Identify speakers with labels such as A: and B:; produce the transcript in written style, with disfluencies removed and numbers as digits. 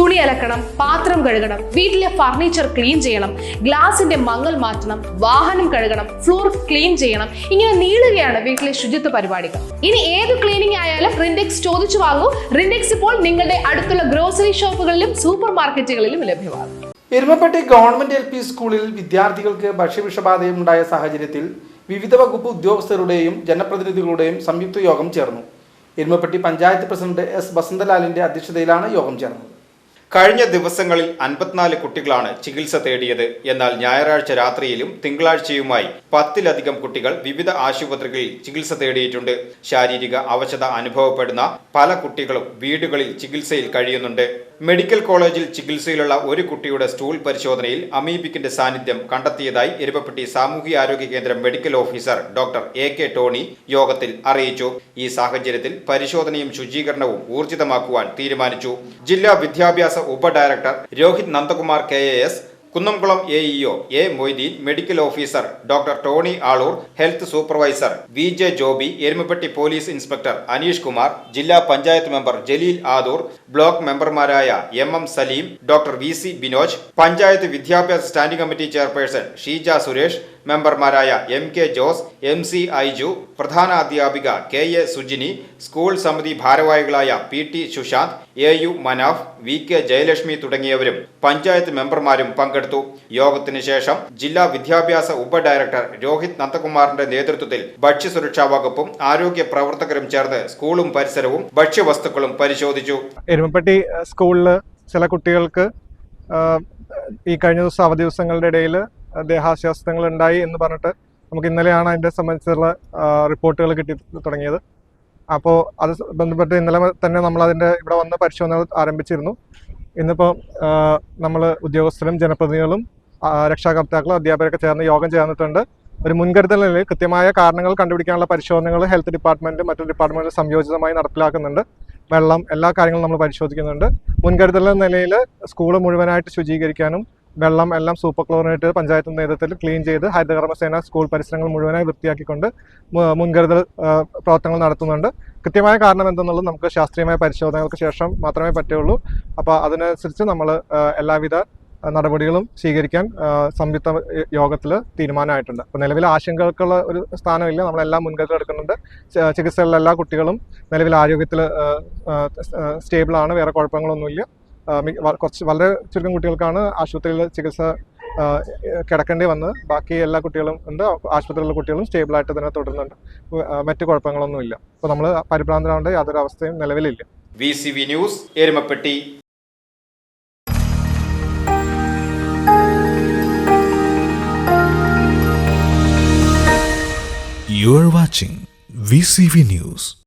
A: തുണി അലക്കണം, പാത്രം കഴുകണം, വീട്ടിലെ ഫർണിച്ചർ ക്ലീൻ ചെയ്യണം, ഗ്ലാസിന്റെ മങ്ങൽ മാറ്റണം, വാഹനം കഴുകണം, ഫ്ലോർ ക്ലീൻ ചെയ്യണം. ഇങ്ങനെ നീളുകയാണ് വീട്ടിലെ ശുചിത്വ പരിപാടികൾ. ഇനി ഏത് ക്ലീനിങ് ആയാലും റിൻഡെക്സ് ചോദിച്ചു വാങ്ങൂ. റിൻഡെക്സ് ഇപ്പോൾ നിങ്ങളുടെ അടുത്തുള്ള ഗ്രോസറി ഷോപ്പുകളിലും സൂപ്പർ മാർക്കറ്റുകളിലും ലഭ്യമാണ്.
B: എരുമപ്പെട്ടി ഗവൺമെന്റ് LP സ്കൂളിൽ വിദ്യാർത്ഥികൾക്ക് ഭക്ഷ്യവിഷബാധയുണ്ടായ സാഹചര്യത്തിൽ വിവിധ വകുപ്പ് ഉദ്യോഗസ്ഥരുടെയും ജനപ്രതിനിധികളുടെയും സംയുക്ത യോഗം ചേർന്നു. Erumapetty panchayat president S. വസന്തലാലിന്റെ അധ്യക്ഷതയിലാണ് യോഗം ചേർന്നത്.
C: കഴിഞ്ഞ ദിവസങ്ങളിൽ 54 കുട്ടികളാണ് ചികിത്സ തേടിയത്. എന്നാൽ ഞായറാഴ്ച രാത്രിയിലും തിങ്കളാഴ്ചയുമായി 10-ലധികം കുട്ടികൾ വിവിധ ആശുപത്രികളിൽ ചികിത്സ തേടിയിട്ടുണ്ട്. ശാരീരിക അവശത അനുഭവപ്പെടുന്ന പല കുട്ടികളും വീടുകളിൽ ചികിത്സയിൽ കഴിയുന്നുണ്ട്. മെഡിക്കൽ കോളേജിൽ ചികിത്സയിലുള്ള ഒരു കുട്ടിയുടെ സ്റ്റൂൾ പരിശോധനയിൽ അമീബിക്കിന്റെ സാന്നിധ്യം കണ്ടെത്തിയതായി എരുമപ്പെട്ടി സാമൂഹ്യാരോഗ്യ കേന്ദ്രം medical officer doctor AK Tony യോഗത്തിൽ അറിയിച്ചു. ഈ സാഹചര്യത്തിൽ പരിശോധനയും ശുചീകരണവും ഊർജിതമാക്കുവാൻ തീരുമാനിച്ചു. ജില്ലാ വിദ്യാഭ്യാസ ഉപ director Rohit Nandakumar KAS, Kunnamkulam AEO A. Moideen, medical officer doctor Tony Aloor, health supervisor VJ Joby, Erumapetty police inspector Aneesh Kumar, ജില്ലാ പഞ്ചായത്ത് മെമ്പർ ജലീൽ ആദൂർ, ബ്ലോക്ക് മെമ്പർമാരായ MM Saleem, doctor VC Binoj, panchayat വിദ്യാഭ്യാസ standing committee chairperson Sheeja Suresh, മെമ്പർമാരായ MK ജോസ്, MC ഐജു, പ്രധാന അധ്യാപിക KA സുജിനി, സ്കൂൾ സമിതി ഭാരവാഹികളായ PT Sushant, AU Manaf, VK Jayalakshmi തുടങ്ങിയവരും പഞ്ചായത്ത് മെമ്പർമാരും പങ്കെടുത്തു. യോഗത്തിന് ശേഷം ജില്ലാ വിദ്യാഭ്യാസ ഉപ ഡയറക്ടർ രോഹിത് നന്ദകുമാറിന്റെ നേതൃത്വത്തിൽ ഭക്ഷ്യസുരക്ഷാ വകുപ്പും ആരോഗ്യ പ്രവർത്തകരും ചേർന്ന് സ്കൂളും പരിസരവും ഭക്ഷ്യവസ്തുക്കളും പരിശോധിച്ചു.
D: എരുമപ്പെട്ടി സ്കൂളിൽ ചില കുട്ടികൾക്ക് ഈ കഴിഞ്ഞ ദിവസം അവധി ദിവസങ്ങളുടെ ഇടയിൽ ദേഹാസ്വാസ്ഥ്യങ്ങൾ ഉണ്ടായി എന്ന് പറഞ്ഞിട്ട് നമുക്ക് ഇന്നലെയാണ് അതിൻ്റെ സംബന്ധിച്ചുള്ള റിപ്പോർട്ടുകൾ കിട്ടി തുടങ്ങിയത്. അപ്പോൾ അത് ബന്ധപ്പെട്ട് ഇന്നലെ തന്നെ നമ്മളതിൻ്റെ ഇവിടെ വന്ന് പരിശോധനകൾ ആരംഭിച്ചിരുന്നു. ഇന്നിപ്പോൾ നമ്മൾ ഉദ്യോഗസ്ഥരും ജനപ്രതിനിധികളും രക്ഷാകർത്താക്കളും അധ്യാപകരൊക്കെ ചേർന്ന് യോഗം ചേർന്നിട്ടുണ്ട്. ഒരു മുൻകരുതൽ നിലയിൽ കൃത്യമായ കാരണങ്ങൾ കണ്ടുപിടിക്കാനുള്ള പരിശോധനകൾ ഹെൽത്ത് ഡിപ്പാർട്ട്മെൻറ്റും മറ്റു ഡിപ്പാർട്ട്മെൻറ്റും സംയോജിതമായി നടപ്പിലാക്കുന്നുണ്ട്. വെള്ളം, എല്ലാ കാര്യങ്ങളും നമ്മൾ പരിശോധിക്കുന്നുണ്ട്. മുൻകരുതൽ നിലയിൽ സ്കൂൾ മുഴുവനായിട്ട് ശുചീകരിക്കാനും വെള്ളം എല്ലാം സൂപ്പർ ക്ലോറിനേറ്റ് പഞ്ചായത്ത് നേതൃത്വത്തിൽ ക്ലീൻ ചെയ്ത് ഹരിതകർമ്മസേന സ്കൂൾ പരിസരങ്ങൾ മുഴുവനായി വൃത്തിയാക്കിക്കൊണ്ട് മുൻകരുതൽ പ്രവർത്തനങ്ങൾ നടത്തുന്നുണ്ട്. കൃത്യമായ കാരണം എന്തെന്നുള്ളത് നമുക്ക് ശാസ്ത്രീയമായ പരിശോധനകൾക്ക് ശേഷം മാത്രമേ പറ്റുള്ളൂ. അപ്പോൾ അതിനനുസരിച്ച് നമ്മൾ എല്ലാവിധ നടപടികളും സ്വീകരിക്കാൻ സംയുക്ത യോഗത്തിൽ തീരുമാനമായിട്ടുണ്ട്. അപ്പോൾ നിലവിൽ ആശങ്കകൾക്കുള്ള ഒരു സ്ഥാനമില്ല. നമ്മളെല്ലാം മുൻകരുതൽ എടുക്കുന്നുണ്ട്. ചികിത്സയിലുള്ള എല്ലാ കുട്ടികളും നിലവിൽ ആരോഗ്യത്തിൽ സ്റ്റേബിളാണ്. വേറെ കുഴപ്പങ്ങളൊന്നുമില്ല. കുറച്ച് വളരെ ചുരുക്കം കുട്ടികൾക്കാണ് ആശുപത്രിയിൽ ചികിത്സ കിടക്കേണ്ടി വന്നത്. ബാക്കി എല്ലാ കുട്ടികളും ഉണ്ട്. ആശുപത്രിയിലുള്ള കുട്ടികളും സ്റ്റേബിളായിട്ട് തന്നെ തുടരുന്നുണ്ട്. മറ്റു കുഴപ്പങ്ങളൊന്നുമില്ല. അപ്പോൾ നമ്മൾ പരിഭ്രാന്തരാവേണ്ട യാതൊരു അവസ്ഥയും നിലവിലില്ല.
C: VCV news, Erumapetty.
E: You are watching VCV News.